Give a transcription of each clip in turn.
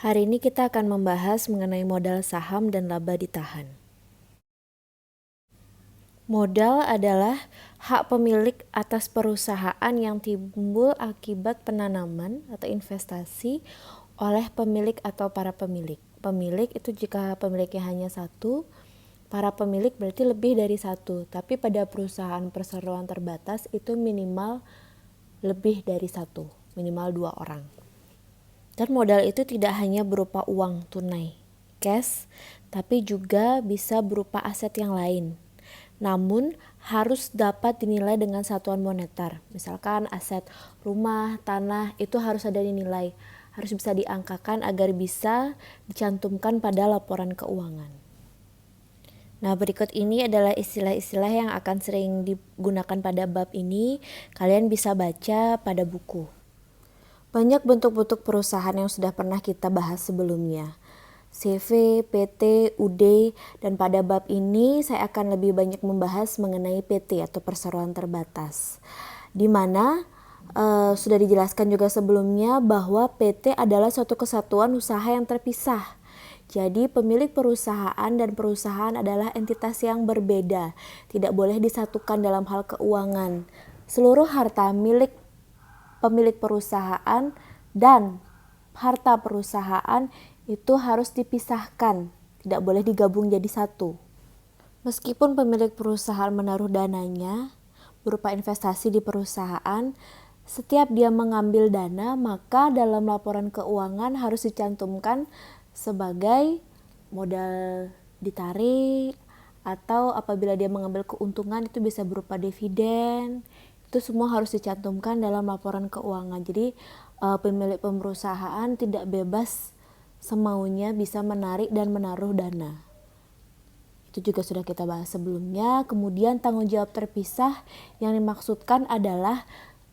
Hari ini kita akan membahas mengenai modal saham dan laba ditahan. Modal adalah hak pemilik atas perusahaan yang timbul akibat penanaman atau investasi oleh pemilik atau para pemilik. Pemilik itu jika pemiliknya hanya satu, para pemilik berarti lebih dari satu. Tapi pada perusahaan perseroan terbatas itu minimal lebih dari satu, minimal 2 orang. Dan modal itu tidak hanya berupa uang tunai, cash, tapi juga bisa berupa aset yang lain. Namun harus dapat dinilai dengan satuan moneter. Misalkan aset rumah, tanah itu harus ada dinilai, harus bisa diangkakan agar bisa dicantumkan pada laporan keuangan. Nah, berikut ini adalah istilah-istilah yang akan sering digunakan pada bab ini. Kalian bisa baca pada buku. Banyak bentuk-bentuk perusahaan yang sudah pernah kita bahas sebelumnya. CV, PT, UD, dan pada bab ini saya akan lebih banyak membahas mengenai PT atau perseroan terbatas. Di mana sudah dijelaskan juga sebelumnya bahwa PT adalah suatu kesatuan usaha yang terpisah. Jadi pemilik perusahaan dan perusahaan adalah entitas yang berbeda, tidak boleh disatukan dalam hal keuangan. Seluruh harta milik pemilik perusahaan dan harta perusahaan itu harus dipisahkan, tidak boleh digabung jadi satu. Meskipun pemilik perusahaan menaruh dananya berupa investasi di perusahaan, setiap dia mengambil dana maka dalam laporan keuangan harus dicantumkan sebagai modal ditarik, atau apabila dia mengambil keuntungan itu bisa berupa dividen. Itu semua harus dicantumkan dalam laporan keuangan. Jadi pemilik perusahaan tidak bebas semaunya bisa menarik dan menaruh dana. Itu juga sudah kita bahas sebelumnya. Kemudian tanggung jawab terpisah yang dimaksudkan adalah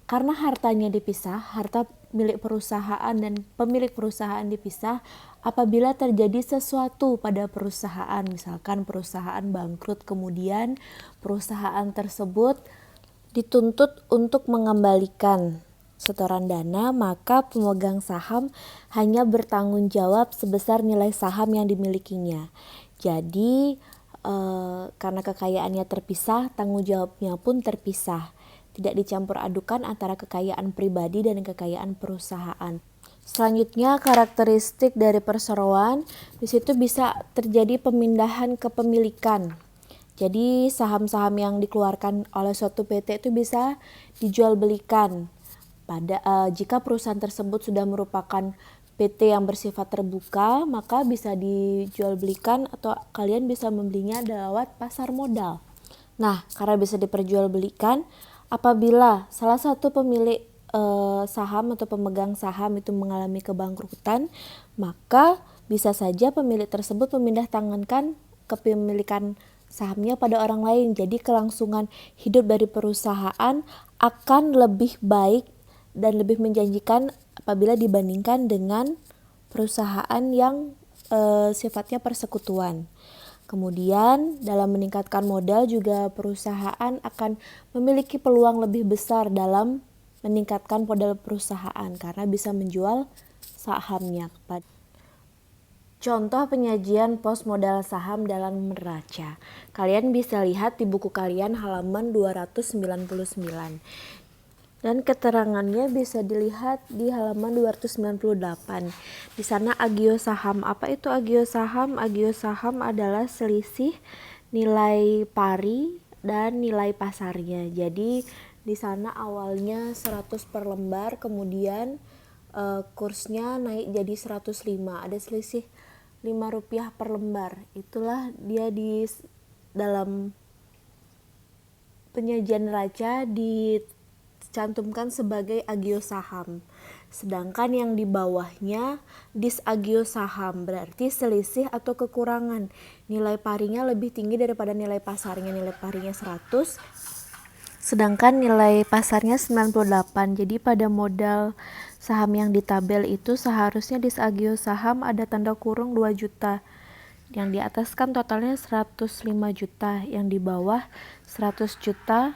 karena hartanya dipisah, harta milik perusahaan dan pemilik perusahaan dipisah, apabila terjadi sesuatu pada perusahaan, misalkan perusahaan bangkrut, kemudian perusahaan tersebut dituntut untuk mengembalikan setoran dana, maka pemegang saham hanya bertanggung jawab sebesar nilai saham yang dimilikinya. Jadi karena kekayaannya terpisah, tanggung jawabnya pun terpisah. Tidak dicampur adukan antara kekayaan pribadi dan kekayaan perusahaan. Selanjutnya, karakteristik dari perseroan, di situ bisa terjadi pemindahan kepemilikan. Jadi saham-saham yang dikeluarkan oleh suatu PT itu bisa dijual belikan. Jika perusahaan tersebut sudah merupakan PT yang bersifat terbuka, maka bisa dijual belikan atau kalian bisa membelinya lewat pasar modal. Nah, karena bisa diperjualbelikan, apabila salah satu pemilik saham atau pemegang saham itu mengalami kebangkrutan, maka bisa saja pemilik tersebut memindah tangankan kepemilikan sahamnya pada orang lain. Jadi kelangsungan hidup dari perusahaan akan lebih baik dan lebih menjanjikan apabila dibandingkan dengan perusahaan yang sifatnya persekutuan. Kemudian dalam meningkatkan modal juga perusahaan akan memiliki peluang lebih besar dalam meningkatkan modal perusahaan karena bisa menjual sahamnya kepada. Contoh penyajian pos modal saham dalam neraca. Kalian bisa lihat di buku kalian halaman 299. Dan keterangannya bisa dilihat di halaman 298. Di sana agio saham. Apa itu agio saham? Agio saham adalah selisih nilai pari dan nilai pasarnya. Jadi di sana awalnya 100 per lembar, kemudian kursnya naik jadi 105. Ada selisih Rp5 per lembar. Itulah dia di dalam penyajian neraca dicantumkan sebagai agio saham. Sedangkan yang di bawahnya disagio saham, berarti selisih atau kekurangan. Nilai parinya lebih tinggi daripada nilai pasarnya. Nilai parinya 100, sedangkan nilai pasarnya 98. Jadi pada modal saham yang di tabel itu seharusnya disagio saham ada tanda kurung 2 juta. Yang di atas kan totalnya 105 juta, yang di bawah 100 juta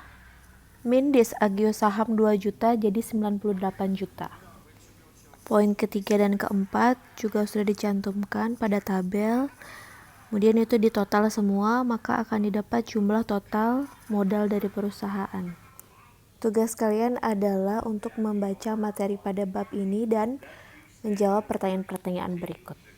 min disagio saham 2 juta jadi 98 juta. Poin ketiga dan keempat juga sudah dicantumkan pada tabel. Kemudian itu ditotal semua, maka akan didapat jumlah total modal dari perusahaan. Tugas kalian adalah untuk membaca materi pada bab ini dan menjawab pertanyaan-pertanyaan berikut.